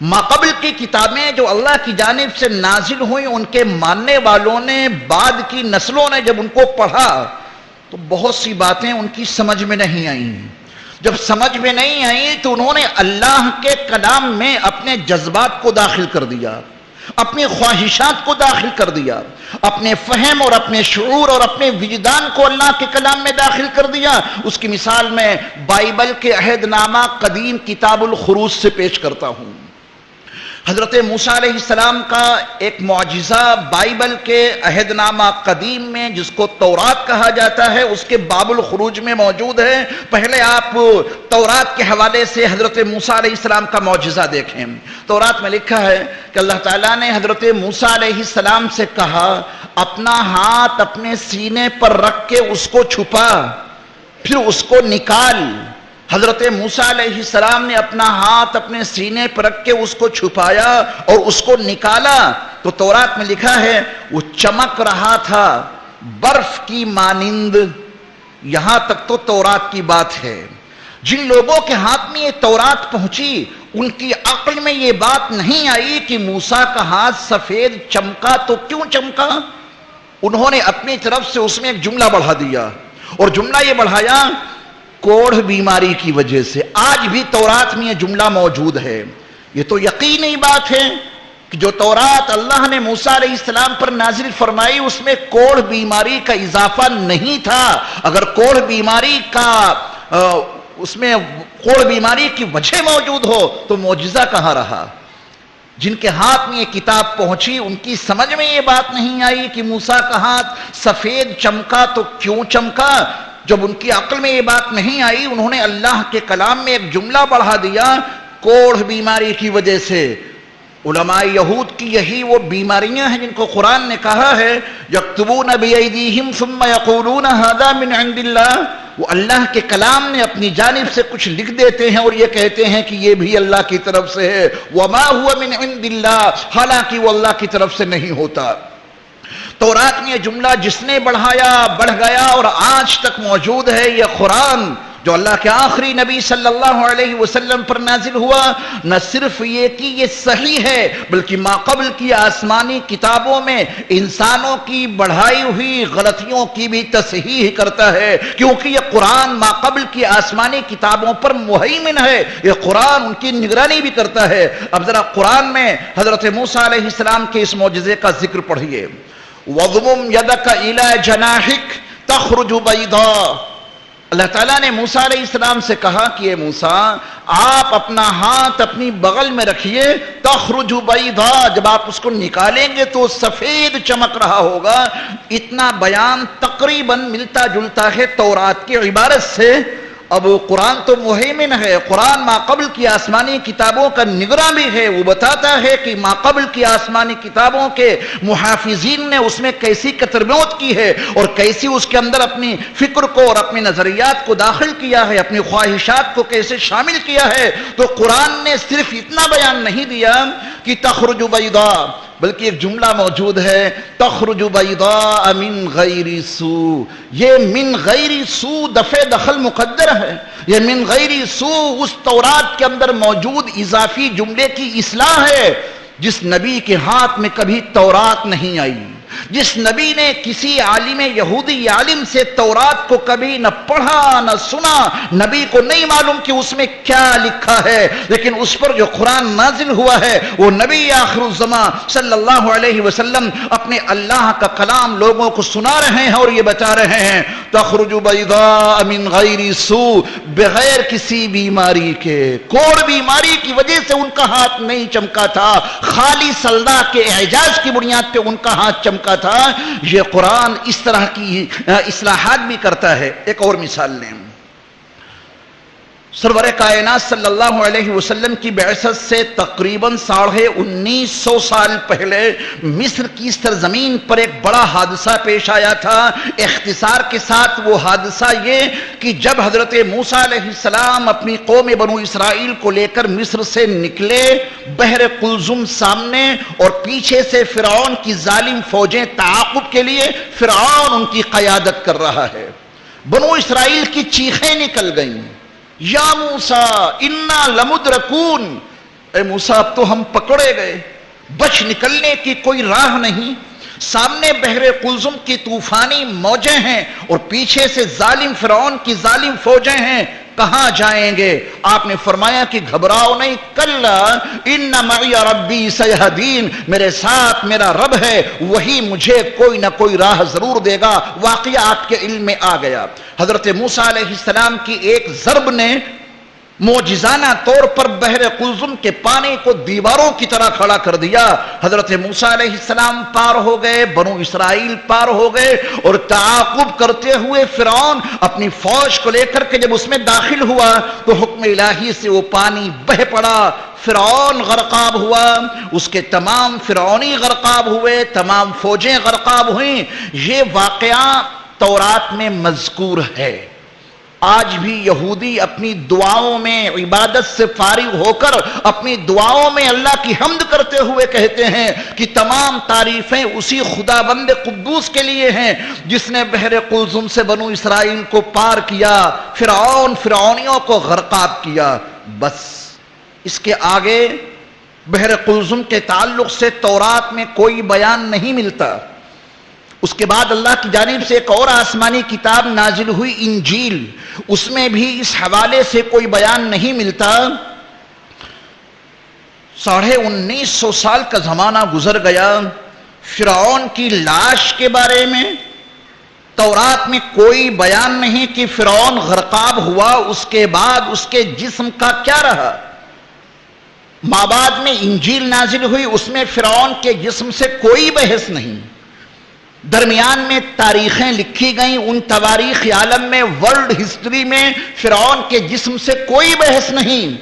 ما قبل کی کتابیں جو اللہ کی جانب سے نازل ہوئیں، ان کے ماننے والوں نے، بعد کی نسلوں نے جب ان کو پڑھا تو بہت سی باتیں ان کی سمجھ میں نہیں آئیں۔ جب سمجھ میں نہیں آئیں تو انہوں نے اللہ کے کلام میں اپنے جذبات کو داخل کر دیا، اپنی خواہشات کو داخل کر دیا، اپنے فہم اور اپنے شعور اور اپنے وجدان کو اللہ کے کلام میں داخل کر دیا۔ اس کی مثال میں بائبل کے عہد نامہ قدیم کتاب الخروج سے پیش کرتا ہوں۔ حضرت موسیٰ علیہ السلام کا ایک معجزہ بائبل کے عہد نامہ قدیم میں جس کو تورات کہا جاتا ہے، اس کے باب الخروج میں موجود ہے۔ پہلے آپ تورات کے حوالے سے حضرت موسیٰ علیہ السلام کا معجزہ دیکھیں۔ تورات میں لکھا ہے کہ اللہ تعالیٰ نے حضرت موسیٰ علیہ السلام سے کہا، اپنا ہاتھ اپنے سینے پر رکھ کے اس کو چھپا، پھر اس کو نکال۔ حضرت موسیٰ علیہ السلام نے اپنا ہاتھ اپنے سینے پر رکھ کے اس کو چھپایا اور اس کو نکالا تو تورات میں لکھا ہے وہ چمک رہا تھا برف کی مانند۔ یہاں تک تو تورات کی بات ہے۔ جن لوگوں کے ہاتھ میں یہ تورات پہنچی ان کی عقل میں یہ بات نہیں آئی کہ موسیٰ کا ہاتھ سفید چمکا تو کیوں چمکا۔ انہوں نے اپنی طرف سے اس میں ایک جملہ بڑھا دیا، اور جملہ یہ بڑھایا کوڑھ بیماری کی وجہ سے۔ آج بھی تورات میں یہ جملہ موجود ہے۔ یہ تو یقینی بات ہے کہ جو تورات اللہ نے موسیٰ علیہ السلام پر نازل فرمائی اس میں کوڑھ بیماری کا اضافہ نہیں تھا۔ اگر کوڑھ بیماری کا اس میں کوڑھ بیماری کی وجہ موجود ہو تو معجزہ کہاں رہا۔ جن کے ہاتھ میں یہ کتاب پہنچی ان کی سمجھ میں یہ بات نہیں آئی کہ موسیٰ کا ہاتھ سفید چمکا تو کیوں چمکا۔ جب ان کی عقل میں یہ بات نہیں آئی انہوں نے اللہ کے کلام میں ایک جملہ بڑھا دیا، کوڑھ بیماری کی وجہ سے۔ علماء یہود کی یہی وہ بیماریاں ہیں جن کو قرآن نے کہا ہے یکتبون بایدیہم ثم یقولون ھذا من عند اللہ۔ وہ اللہ کے کلام نے اپنی جانب سے کچھ لکھ دیتے ہیں اور یہ کہتے ہیں کہ یہ بھی اللہ کی طرف سے ہے، وما هو من عند اللہ، حالانکہ وہ اللہ کی طرف سے نہیں ہوتا۔ تورات میں یہ جملہ جس نے بڑھایا بڑھ گیا اور آج تک موجود ہے۔ یہ قرآن جو اللہ کے آخری نبی صلی اللہ علیہ وسلم پر نازل ہوا، نہ صرف یہ کہ یہ صحیح ہے بلکہ ما قبل کی آسمانی کتابوں میں انسانوں کی بڑھائی ہوئی غلطیوں کی بھی تصحیح کرتا ہے، کیونکہ یہ قرآن ما قبل کی آسمانی کتابوں پر مہیمن ہے۔ یہ قرآن ان کی نگرانی بھی کرتا ہے۔ اب ذرا قرآن میں حضرت موسیٰ علیہ السلام کے اس معجزے کا ذکر پڑھیے۔ وَضْمُمْ يَدَكَ إِلَى جَنَاحِكَ تَخْرُجُ بَيْضَاءَ۔ اللہ تعالیٰ نے موسیٰ علیہ السلام سے کہا کہ اے موسیٰ آپ اپنا ہاتھ اپنی بغل میں رکھیے، تخرج بیضاء، جب آپ اس کو نکالیں گے تو سفید چمک رہا ہوگا۔ اتنا بیان تقریباً ملتا جلتا ہے تورات کی عبارت سے۔ اب قرآن تو مہیمن ہے، قرآن ما قبل کی آسمانی کتابوں کا نگراں بھی ہے۔ وہ بتاتا ہے کہ ما قبل کی آسمانی کتابوں کے محافظین نے اس میں کیسی کتربیوت کی ہے اور کیسی اس کے اندر اپنی فکر کو اور اپنی نظریات کو داخل کیا ہے، اپنی خواہشات کو کیسے شامل کیا ہے۔ تو قرآن نے صرف اتنا بیان نہیں دیا کہ تخرج بیضاء، بلکہ ایک جملہ موجود ہے تخرج بیضاء من غیر سوء۔ یہ من غیر سوء دفع دخل مقدر ہے۔ یہ من غیر سوء اس تورات کے اندر موجود اضافی جملے کی اصلاح ہے۔ جس نبی کے ہاتھ میں کبھی تورات نہیں آئی، جس نبی نے کسی عالم یہودی عالم سے تورات کو کبھی نہ پڑھا نہ سنا، نبی کو نہیں معلوم کہ اس میں کیا لکھا ہے، لیکن اس پر جو قرآن نازل ہوا ہے وہ نبی آخر الزمان صلی اللہ علیہ وسلم اپنے اللہ کا کلام لوگوں کو سنا رہے ہیں اور یہ بتا رہے ہیں تخرج بیضاء من غیر سوء، بغیر کسی بیماری کے۔ کوڑ بیماری کی وجہ سے ان کا ہاتھ نہیں چمکا تھا، خالص اللہ کے اعجاز کی بنیاد پہ ان کا ہاتھ چمکا تھا۔ یہ قرآن اس طرح کی اصلاحات بھی کرتا ہے۔ ایک اور مثال لیں، سرور کائنات صلی اللہ علیہ وسلم کی بعثت سے تقریباً 1950 سال پہلے مصر کی سرزمین پر ایک بڑا حادثہ پیش آیا تھا۔ اختصار کے ساتھ وہ حادثہ یہ کہ جب حضرت موسیٰ علیہ السلام اپنی قوم بنو اسرائیل کو لے کر مصر سے نکلے، بحر قلزم سامنے اور پیچھے سے فرعون کی ظالم فوجیں تعاقب کے لیے، فرعون ان کی قیادت کر رہا ہے۔ بنو اسرائیل کی چیخیں نکل گئیں، یا موسیٰ انا لمدرکون، اے موسیٰ اب تو ہم پکڑے گئے، بچ نکلنے کی کوئی راہ نہیں۔ سامنے بحر قلزم کی طوفانی موجیں ہیں اور پیچھے سے ظالم فرعون کی ظالم فوجیں ہیں، کہاں جائیں گے؟ آپ نے فرمایا کہ گھبراؤ نہیں، کلا ان معی ربی سیہدین، میرے ساتھ میرا رب ہے، وہی مجھے کوئی نہ کوئی راہ ضرور دے گا۔ واقعہ آپ کے علم میں آ گیا، حضرت موسیٰ علیہ السلام کی ایک ضرب نے معجزانہ طور پر بحر قلزم کے پانی کو دیواروں کی طرح کھڑا کر دیا۔ حضرت موسیٰ علیہ السلام پار ہو گئے، بنو اسرائیل پار ہو گئے، اور تعاقب کرتے ہوئے فرعون اپنی فوج کو لے کر کے جب اس میں داخل ہوا تو حکم الہی سے وہ پانی بہہ پڑا، فرعون غرقاب ہوا، اس کے تمام فرعونی غرقاب ہوئے، تمام فوجیں غرقاب ہوئیں۔ یہ واقعہ تورات میں مذکور ہے۔ آج بھی یہودی اپنی دعاؤں میں عبادت سے فارغ ہو کر اپنی دعاؤں میں اللہ کی حمد کرتے ہوئے کہتے ہیں کہ تمام تعریفیں اسی خدا بند قدوس کے لیے ہیں جس نے بحر قلزم سے بنو اسرائیل کو پار کیا، فرعونیوں کو غرقاب کیا۔ بس اس کے آگے بحر قلزم کے تعلق سے تورات میں کوئی بیان نہیں ملتا۔ اس کے بعد اللہ کی جانب سے ایک اور آسمانی کتاب نازل ہوئی، انجیل، اس میں بھی اس حوالے سے کوئی بیان نہیں ملتا۔ 1950 سال کا زمانہ گزر گیا، فرعون کی لاش کے بارے میں تورات میں کوئی بیان نہیں کہ فرعون غرقاب ہوا، اس کے بعد اس کے جسم کا کیا رہا۔ مابعد میں انجیل نازل ہوئی، اس میں فرعون کے جسم سے کوئی بحث نہیں۔ درمیان میں تاریخیں لکھی گئیں، ان تواریخ عالم میں، ورلڈ ہسٹری میں فرعون کے جسم سے کوئی بحث نہیں۔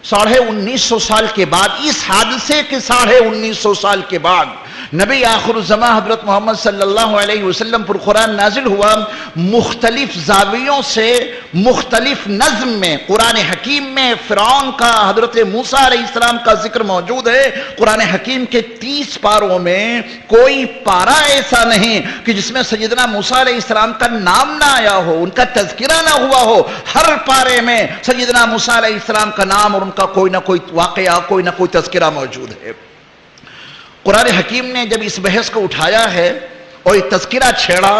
1950 سال کے بعد، اس حادثے کے 1950 سال کے بعد نبی آخر الزمان حضرت محمد صلی اللہ علیہ وسلم پر قرآن نازل ہوا۔ مختلف زاویوں سے مختلف نظم میں قرآن حکیم میں فرعون کا، حضرت موسیٰ علیہ السلام کا ذکر موجود ہے۔ قرآن حکیم کے 30 پاروں میں کوئی پارہ ایسا نہیں کہ جس میں سیدنا موسیٰ علیہ السلام کا نام نہ آیا ہو، ان کا تذکرہ نہ ہوا ہو۔ ہر پارے میں سیدنا موسیٰ علیہ السلام کا نام اور ان کا کوئی نہ کوئی واقعہ، کوئی نہ کوئی تذکرہ موجود ہے۔ قرآن حکیم نے جب اس بحث کو اٹھایا ہے اور یہ تذکرہ چھیڑا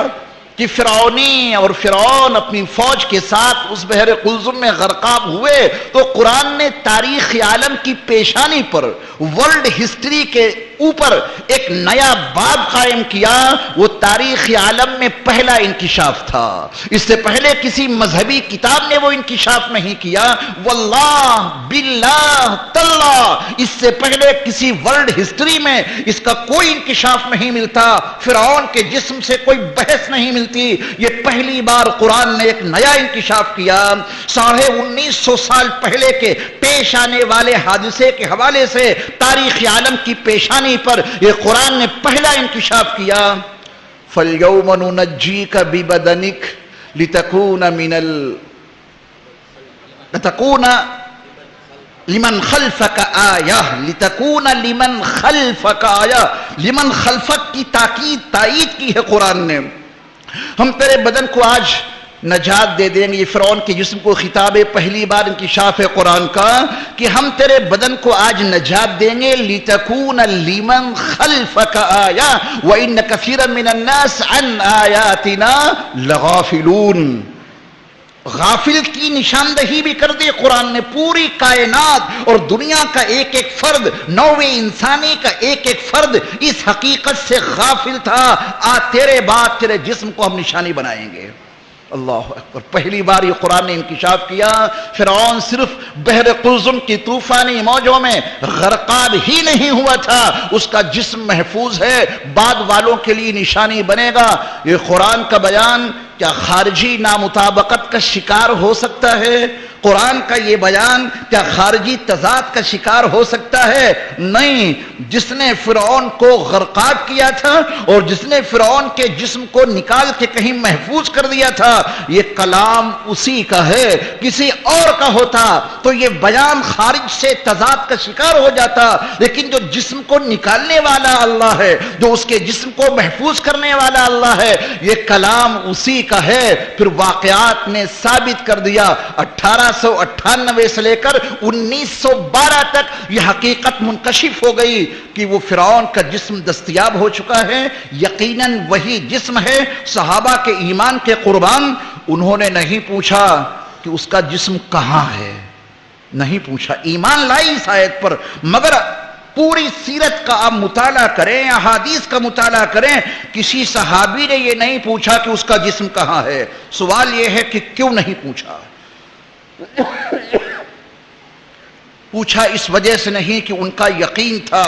کہ فرعون اپنی فوج کے ساتھ اس بحر قلزم میں غرقاب ہوئے، تو قرآن نے تاریخ عالم کی پیشانی پر، ورلڈ ہسٹری کے اوپر ایک نیا باب قائم کیا۔ وہ تاریخ عالم میں پہلا انکشاف تھا، اس سے پہلے کسی مذہبی کتاب نے وہ انکشاف نہیں کیا۔ واللہ باللہ تاللہ، اس سے پہلے کسی ورلڈ ہسٹری میں اس کا کوئی انکشاف نہیں ملتا، فرعون کے جسم سے کوئی بحث نہیں ملتی۔ یہ پہلی بار قرآن نے ایک نیا انکشاف کیا۔ 1950 سال پہلے کے پیش آنے والے حادثے کے حوالے سے تاریخ عالم کی پیشانی پر یہ قرآن نے پہلا انکشاف کیا۔ فَالْيَوْمَ نُنَجِّيكَ بِبَدَنِكَ لِتَكُونَ لمن خلفك آیہ، لتکون لمن خلفك آیہ، لمن خلفک کی تائید کی ہے قرآن نے۔ ہم تیرے بدن کو آج نجات دے دیں گے، یہ فرعون کے جسم کو خطاب ہے، پہلی بار انکشاف ہے قرآن کا کہ ہم تیرے بدن کو آج نجات دیں گے، لتکون لمن خلفك آیہ وَإِنَّ كَثِيرًا مِنَ النَّاسِ عَنْ آیَاتِنَا لَغَافِلُونَ۔ غافل کی نشاندہی بھی کر دی قرآن نے۔ پوری کائنات اور دنیا کا ایک ایک فرد، نوع انسانی کا ایک ایک فرد اس حقیقت سے غافل تھا۔ تیرے بعد تیرے جسم کو ہم نشانی بنائیں گے۔ اللہ اکبر، پہلی بار یہ قرآن نے انکشاف کیا۔ فرعون صرف بحر قلزم کی طوفانی موجوں میں غرقاب ہی نہیں ہوا تھا، اس کا جسم محفوظ ہے، بعد والوں کے لیے نشانی بنے گا۔ یہ قرآن کا بیان کیا خارجی نامطابقت کا شکار ہو سکتا ہے؟ قرآن کا یہ بیان کیا خارجی تضاد کا شکار ہو سکتا ہے؟ نہیں. جس نے فرعون کو غرقاب کیا تھا اور جس نے فرعون کے جسم کو نکال کے کہیں محفوظ کر دیا تھا، یہ کلام اسی کا ہے. کسی اور کا ہوتا تو یہ بیان خارج سے تضاد کا شکار ہو جاتا، لیکن جو جسم کو نکالنے والا اللہ ہے، جو اس کے جسم کو محفوظ کرنے والا اللہ ہے، یہ کلام اسی کا ہے. پھر واقعات نے ثابت کر دیا. 1898 سے لے کر 1912 تک یہ حقیقت منکشف ہو گئی کہ وہ فرعون کا جسم دستیاب ہو چکا ہے. یقیناً وہی جسم ہے. صحابہ کے ایمان کے قربان، انہوں نے نہیں پوچھا کہ اس کا جسم کہاں ہے، نہیں پوچھا، ایمان لائی اس آیت پر. مگر پوری سیرت کا آپ مطالعہ کریں، احادیث کا مطالعہ کریں، کسی صحابی نے یہ نہیں پوچھا کہ اس کا جسم کہاں ہے. سوال یہ ہے کہ کیوں نہیں پوچھا؟ پوچھا اس وجہ سے نہیں کہ ان کا یقین تھا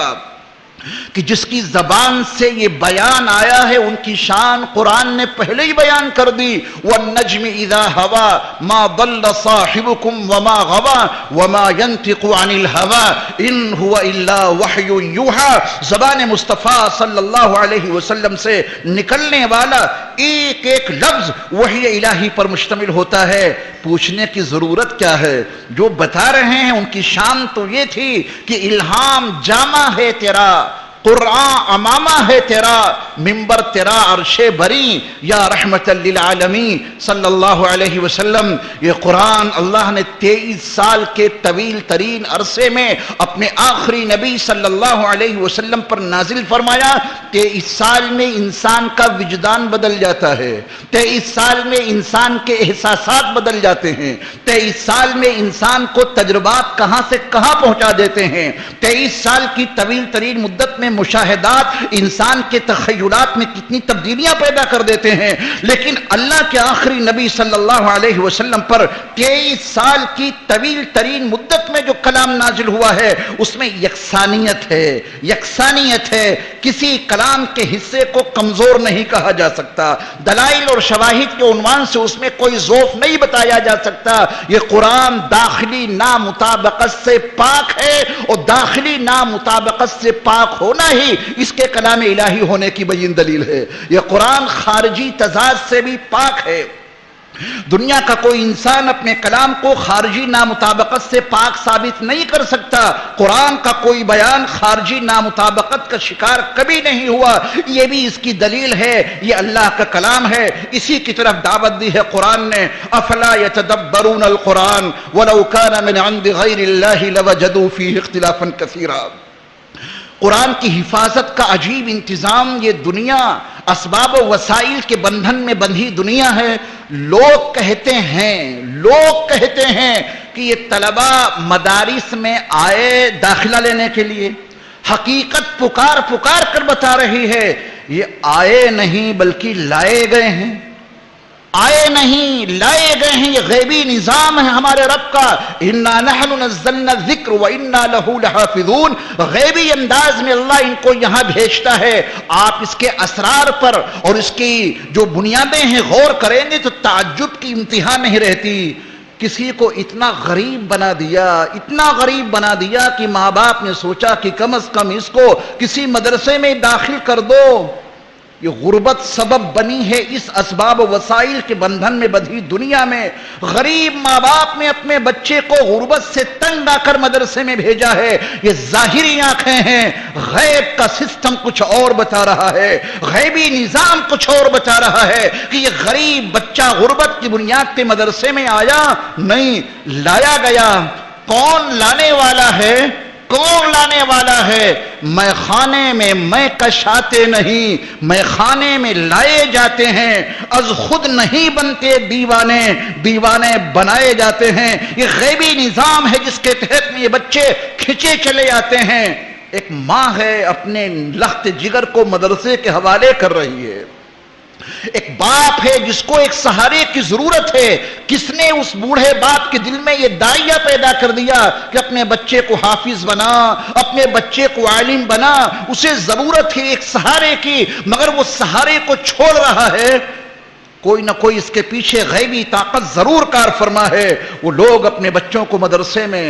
کہ جس کی زبان سے یہ بیان آیا ہے ان کی شان قرآن نے پہلے ہی بیان کر دی. وَالنَّجْمِ إِذَا هَوَى مَا ضَلَّ صَاحِبُكُمْ وَمَا غَوَى وَمَا يَنْطِقُ عَنِ الْهَوَى إِنْ هُوَ إِلَّا وَحْيٌ يُوحَى. زبان مصطفیٰ صلی اللہ علیہ وسلم سے نکلنے والا ایک ایک لفظ وحی الہی پر مشتمل ہوتا ہے. پوچھنے کی ضرورت کیا ہے؟ جو بتا رہے ہیں ان کی شان تو یہ تھی کہ الہام جامع ہے تیرا، قرآن امامہ ہے تیرا، منبر تیرا عرش بری، یا رحمت للعالمین صلی اللہ علیہ وسلم. یہ قرآن اللہ نے 23 سال کے طویل ترین عرصے میں اپنے آخری نبی صلی اللہ علیہ وسلم پر نازل فرمایا. 23 سال میں انسان کا وجدان بدل جاتا ہے، 23 سال میں انسان کے احساسات بدل جاتے ہیں، 23 سال میں انسان کو تجربات کہاں سے کہاں پہنچا دیتے ہیں. 23 سال کی طویل ترین مدت میں مشاہدات انسان کے تخیلات میں کتنی تبدیلیاں پیدا کر دیتے ہیں. لیکن اللہ کے آخری نبی صلی اللہ علیہ وسلم پر 23 سال کی طویل ترین مدت میں جو کلام نازل ہوا ہے اس میں یکسانیت ہے، یکسانیت ہے. کسی کلام کے حصے کو کمزور نہیں کہا جا سکتا. دلائل اور شواہد کے عنوان سے اس میں کوئی ضعف نہیں بتایا جا سکتا. یہ قرآن داخلی نامطابقت سے پاک ہے، اور داخلی نامطابقت سے پاک ہونا ہی اس کے کلام الہی ہونے کی بین دلیل ہے. یہ قرآن خارجی تضاد سے بھی پاک ہے. دنیا کا کوئی انسان اپنے کلام کو خارجی نامطابقت سے پاک ثابت نہیں کر سکتا. قرآن کا کوئی بیان خارجی نامطابقت کا شکار کبھی نہیں ہوا. یہ بھی اس کی دلیل ہے، یہ اللہ کا کلام ہے. اسی کی طرف دعوت دی ہے قرآن نے. افلا يتدبرون القرآن ولو كان من عند غير الله لوجدوا فيه اختلافا كثيرا. قرآن کی حفاظت کا عجیب انتظام. یہ دنیا اسباب و وسائل کے بندھن میں بندھی دنیا ہے. لوگ کہتے ہیں کہ یہ طلبہ مدارس میں آئے داخلہ لینے کے لیے. حقیقت پکار کر بتا رہی ہے یہ آئے نہیں بلکہ لائے گئے ہیں. آئے نہیں، لائے گئے ہیں. یہ غیبی نظام ہے ہمارے رب کا. اِنَّا نَحْنُ نَزَّلْنَا الذِّكْرَ وَإِنَّا لَهُ لَحَافِظُونَ. غیبی انداز میں اللہ ان کو یہاں بھیجتا ہے. آپ اس کے اسرار پر اور اس کی جو بنیادیں ہیں غور کریں گے تو تعجب کی انتہا نہیں رہتی. کسی کو اتنا غریب بنا دیا کہ ماں باپ نے سوچا کہ کم از کم اس کو کسی مدرسے میں داخل کر دو. یہ غربت سبب بنی ہے اس اسباب و وسائل کے بندھن میں بندھی دنیا میں. غریب ماں باپ نے اپنے بچے کو غربت سے تنگ آ کر مدرسے میں بھیجا ہے. یہ ظاہری آنکھیں ہیں، غیب کا سسٹم کچھ اور بتا رہا ہے، غیبی نظام کچھ اور بتا رہا ہے کہ یہ غریب بچہ غربت کی بنیاد پہ مدرسے میں آیا نہیں، لایا گیا. کون لانے والا ہے؟ میں خانے میں میں کشاتے نہیں، میں خانے میں لائے جاتے ہیں. از خود نہیں بنتے دیوانے بنائے جاتے ہیں. یہ غیبی نظام ہے جس کے تحت میں یہ بچے کھچے چلے آتے ہیں. ایک ماں ہے اپنے لخت جگر کو مدرسے کے حوالے کر رہی ہے. ایک باپ ہے جس کو ایک سہارے کی ضرورت ہے. کس نے اس بوڑھے باپ کے دل میں یہ داعیہ پیدا کر دیا کہ اپنے بچے کو حافظ بنا، اپنے بچے کو عالم بنا؟ اسے ضرورت ہے ایک سہارے کی، مگر وہ سہارے کو چھوڑ رہا ہے. کوئی نہ کوئی اس کے پیچھے غیبی طاقت ضرور کار فرما ہے۔ وہ لوگ اپنے بچوں کو مدرسے میں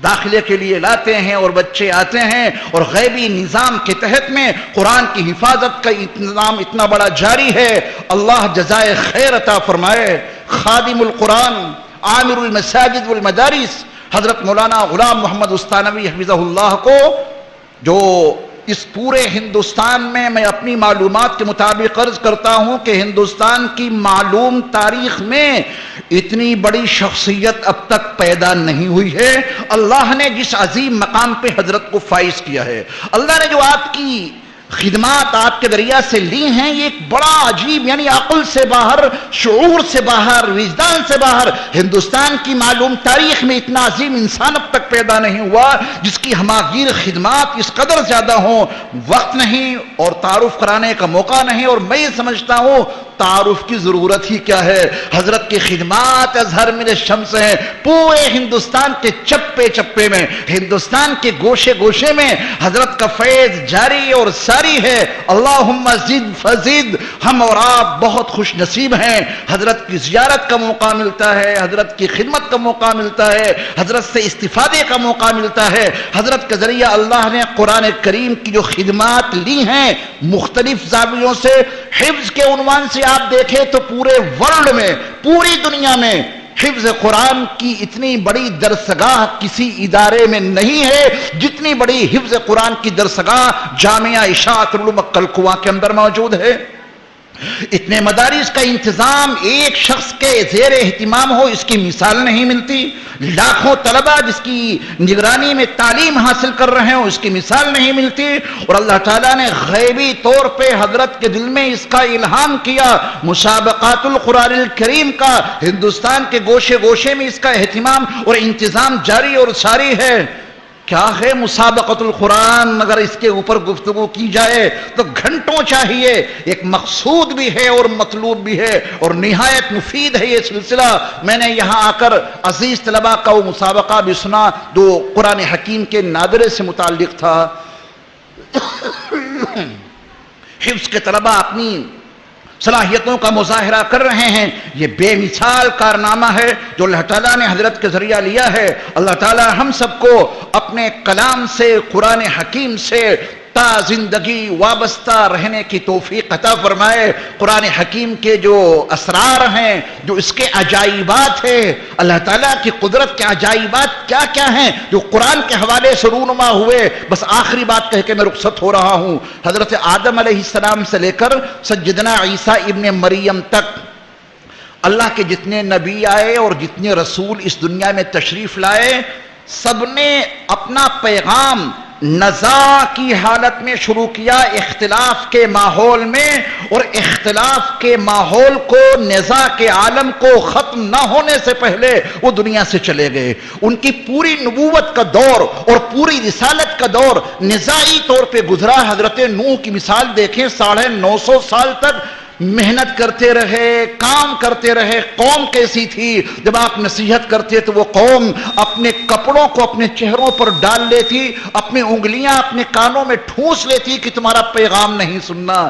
داخلے کے لیے لاتے ہیں اور بچے آتے ہیں، اور غیبی نظام کے تحت میں قرآن کی حفاظت کا انتظام اتنا بڑا جاری ہے۔ اللہ جزائے خیر عطا فرمائے۔ خادم القرآن، عامر المساجد والمدارس، حضرت مولانا غلام محمد استانوی حفظہ اللہ کو، جو اس پورے ہندوستان میں اپنی معلومات کے مطابق عرض کرتا ہوں کہ ہندوستان کی معلوم تاریخ میں اتنی بڑی شخصیت اب تک پیدا نہیں ہوئی ہے۔ اللہ نے جس عظیم مقام پہ حضرت کو فائز کیا ہے، اللہ نے جو آپ کی خدمات آپ کے ذریعہ سے لی ہیں، یہ ایک بڑا عجیب، یعنی عقل سے باہر، شعور سے باہر، وجدان سے باہر، ہندوستان کی معلوم تاریخ میں اتنا عظیم انسان اب تک پیدا نہیں ہوا جس کی ہماگیر خدمات اس قدر زیادہ ہوں۔ وقت نہیں اور تعارف کرانے کا موقع نہیں، اور میں یہ سمجھتا ہوں تعارف کی ضرورت ہی کیا ہے۔ حضرت کی خدمات اظہر من الشمس ہیں، پورے ہندوستان کے چپے چپے میں، ہندوستان کے گوشے گوشے میں حضرت کا فیض جاری اور ساری ہے۔ اللہم زد فزد۔ ہم اور آپ بہت خوش نصیب ہیں، حضرت کی زیارت کا موقع ملتا ہے، حضرت کی خدمت کا موقع ملتا ہے، حضرت سے استفادے کا موقع ملتا ہے۔ حضرت کے ذریعہ اللہ نے قرآن کریم کی جو خدمات لی ہیں مختلف زاویوں سے، حفظ کے عنوان سے آپ دیکھیں تو پورے ورلڈ میں، پوری دنیا میں حفظ قرآن کی اتنی بڑی درسگاہ کسی ادارے میں نہیں ہے جتنی بڑی حفظ قرآن کی درسگاہ جامعہ اشاعت العلوم کلکواں کے اندر موجود ہے۔ اتنے مدارس کا انتظام ایک شخص کے زیر اہتمام ہو، اس کی مثال نہیں ملتی۔ لاکھوں طلبہ جس کی نگرانی میں تعلیم حاصل کر رہے ہوں، اس کی مثال نہیں ملتی۔ اور اللہ تعالیٰ نے غیبی طور پہ حضرت کے دل میں اس کا الہام کیا، مسابقات القرآن الکریم کا ہندوستان کے گوشے گوشے میں اس کا اہتمام اور انتظام جاری اور ساری ہے۔ کیا ہے مسابقت القرآن؟ اگر اس کے اوپر گفتگو کی جائے تو گھنٹوں چاہیے۔ ایک مقصود بھی ہے اور مطلوب بھی ہے، اور نہایت مفید ہے یہ سلسلہ۔ میں نے یہاں آ کر عزیز طلبہ کا وہ مسابقہ بھی سنا جو قرآن حکیم کے نادرے سے متعلق تھا۔ حفظ کے طلبہ اپنی صلاحیتوں کا مظاہرہ کر رہے ہیں، یہ بے مثال کارنامہ ہے جو اللہ تعالیٰ نے حضرت کے ذریعہ لیا ہے۔ اللہ تعالیٰ ہم سب کو اپنے کلام سے، قرآن حکیم سے تا زندگی وابستہ رہنے کی توفیق عطا فرمائے۔ قرآن حکیم کے جو اسرار ہیں، جو اس کے عجائبات ہیں، اللہ تعالیٰ کی قدرت کے عجائبات کیا کیا ہیں جو قرآن کے حوالے سے رونما ہوئے۔ بس آخری بات کہہ کے میں رخصت ہو رہا ہوں۔ حضرت آدم علیہ السلام سے لے کر سیدنا عیسیٰ ابن مریم تک اللہ کے جتنے نبی آئے اور جتنے رسول اس دنیا میں تشریف لائے، سب نے اپنا پیغام نزاع کی حالت میں شروع کیا، اختلاف کے ماحول میں، اور اختلاف کے ماحول کو، نزاع کے عالم کو ختم نہ ہونے سے پہلے وہ دنیا سے چلے گئے۔ ان کی پوری نبوت کا دور اور پوری رسالت کا دور نزاعی طور پہ گزرا۔ حضرت نوح کی مثال دیکھیں، 950 سال تک محنت کرتے رہے، کام کرتے رہے۔ قوم کیسی تھی؟ جب آپ نصیحت کرتے تو وہ قوم اپنے کپڑوں کو اپنے چہروں پر ڈال لیتی، اپنی انگلیاں اپنے کانوں میں ٹھونس لیتی کہ تمہارا پیغام نہیں سننا۔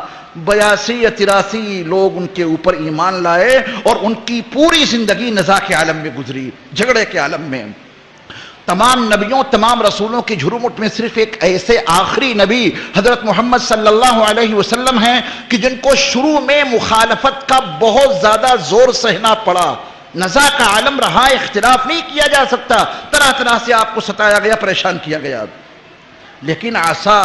82 یا 83 لوگ ان کے اوپر ایمان لائے، اور ان کی پوری زندگی نزاع کے عالم میں گزری، جھگڑے کے عالم میں۔ تمام نبیوں، تمام رسولوں کی جھرمٹ میں صرف ایک ایسے آخری نبی حضرت محمد صلی اللہ علیہ وسلم ہیں کہ جن کو شروع میں مخالفت کا بہت زیادہ زور سہنا پڑا۔ نزاع کا عالم رہا، اختلاف نہیں کیا جا سکتا، طرح طرح سے آپ کو ستایا گیا، پریشان کیا گیا، لیکن عسیٰ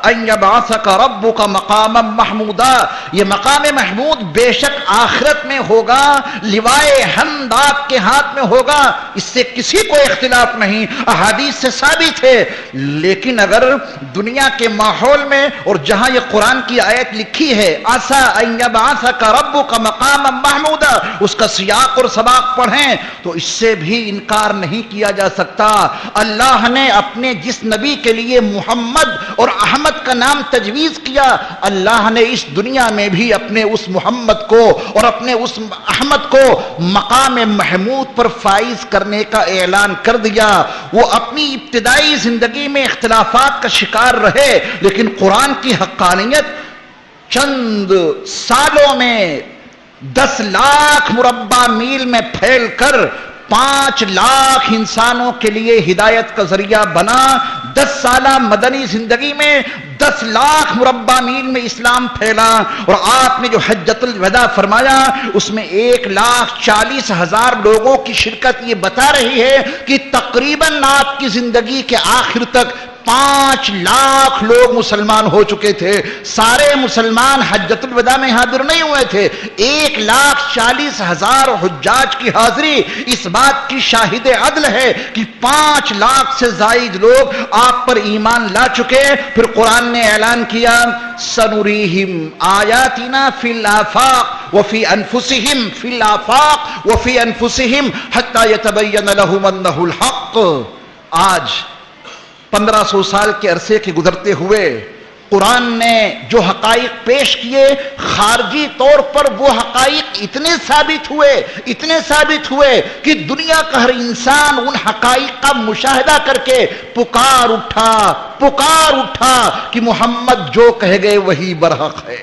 ان یبعثک ربک مقاما محمودا، یہ مقام محمود بے شک آخرت میں ہوگا، لوائے حمد آپ کے ہاتھ میں ہوگا، اس سے کسی کو اختلاف نہیں، احادیث سے ثابت ہے۔ لیکن اگر دنیا کے ماحول میں اور جہاں یہ قرآن کی آیت لکھی ہے عسیٰ ان یبعثک ربک مقاما محمودا، اس کا سیاق اور سباق پڑھیں تو اس سے بھی انکار نہیں کیا جا سکتا۔ اللہ نے اپنے جس نبی کے لیے محمد اور احمد کا نام تجویز کیا، اللہ نے اس دنیا میں بھی اپنے اس محمد کو اور اپنے اس احمد کو مقام محمود پر فائز کرنے کا اعلان کر دیا۔ وہ اپنی ابتدائی زندگی میں اختلافات کا شکار رہے، لیکن قرآن کی حقانیت چند سالوں میں 10 لاکھ مربع میل میں پھیل کر 5 لاکھ انسانوں کے لیے ہدایت کا ذریعہ بنا. 10 سالہ مدنی زندگی میں 10 لاکھ مربع میل میں اسلام پھیلا. اور آپ نے جو حجۃ الوداع فرمایا اس میں 1,40,000 لوگوں کی شرکت یہ بتا رہی ہے کہ تقریباً آپ کی زندگی کے آخر تک 5 لاکھ لوگ مسلمان ہو چکے تھے. سارے مسلمان حجۃ الوداع میں حاضر نہیں ہوئے تھے. 1,40,000 حجاج کی حاضری اس بات کی شاہد عدل ہے کہ 5 لاکھ سے زائد لوگ آپ پر ایمان لا چکے. پھر قرآن نے اعلان کیا سنریہم آیاتنا فی الآفاق وفی انفسہم فی الآفاق وفی انفسہم حتی یتبین لہم انہ الحق. آج 1500 سال کے عرصے کے گزرتے ہوئے قرآن نے جو حقائق پیش کیے خارجی طور پر وہ حقائق اتنے ثابت ہوئے کہ دنیا کا ہر انسان ان حقائق کا مشاہدہ کر کے پکار اٹھا کہ محمد جو کہہ گئے وہی برحق ہے.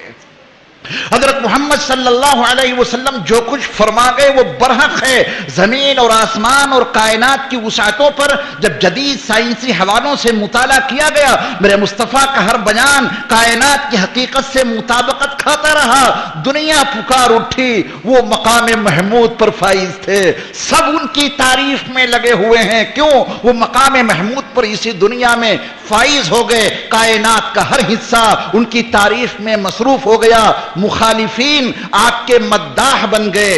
حضرت محمد صلی اللہ علیہ وسلم جو کچھ فرما گئے وہ برحق ہے. زمین اور آسمان اور کائنات کی وسعتوں پر جب جدید سائنسی حوالوں سے مطالعہ کیا گیا میرے مصطفیٰ کا ہر بیان کائنات کی حقیقت سے مطابقت کھاتا رہا. دنیا پکار اٹھی. وہ مقام محمود پر فائز تھے. سب ان کی تعریف میں لگے ہوئے ہیں. کیوں؟ وہ مقام محمود پر اسی دنیا میں فائز ہو گئے. کائنات کا ہر حصہ ان کی تعریف میں مصروف ہو گیا. مخالفین آپ کے مداح بن گئے.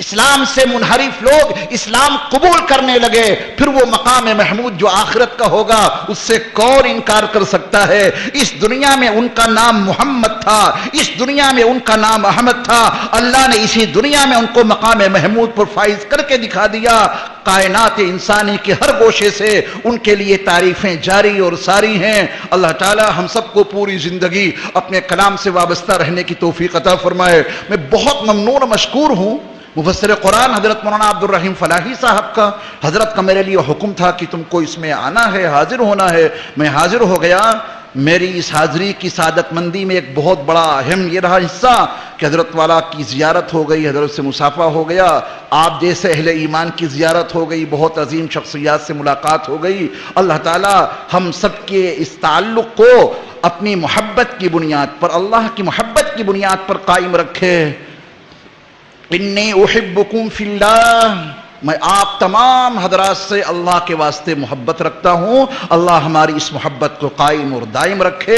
اسلام سے منحرف لوگ اسلام قبول کرنے لگے. پھر وہ مقام محمود جو آخرت کا ہوگا اس سے کون انکار کر سکتا ہے؟ اس دنیا میں ان کا نام محمد تھا, اس دنیا میں ان کا نام احمد تھا. اللہ نے اسی دنیا میں ان کو مقام محمود پر فائز کر کے دکھا دیا. کائنات انسانی کے ہر گوشے سے ان کے لیے تعریفیں جاری اور ساری ہیں. اللہ تعالی ہم سب کو پوری زندگی اپنے کلام سے وابستہ رہنے کی توفیق عطا فرمائے. میں بہت ممنون و مشکور ہوں مفسر قرآن حضرت مولانا عبد الرحیم فلاحی صاحب کا. حضرت کا میرے لیے حکم تھا کہ تم کو اس میں آنا ہے, حاضر ہونا ہے. میں حاضر ہو گیا. میری اس حاضری کی سعادت مندی میں ایک بہت بڑا اہم یہ رہا حصہ کہ حضرت والا کی زیارت ہو گئی, حضرت سے مصافحہ ہو گیا, آپ جیسے اہل ایمان کی زیارت ہو گئی, بہت عظیم شخصیات سے ملاقات ہو گئی. اللہ تعالی ہم سب کے اس تعلق کو اپنی محبت کی بنیاد پر, اللہ کی محبت کی بنیاد پر قائم رکھے. انی احبکم فی اللہ. میں آپ تمام حضرات سے اللہ کے واسطے محبت رکھتا ہوں. اللہ ہماری اس محبت کو قائم اور دائم رکھے.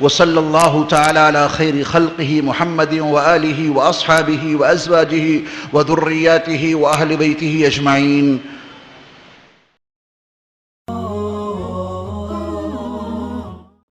وصلی اللہ تعالی علی خیر خلقہ محمد وآلہ واصحابہ وازواجہ وذریاتہ واہل بیتہ اجمعین.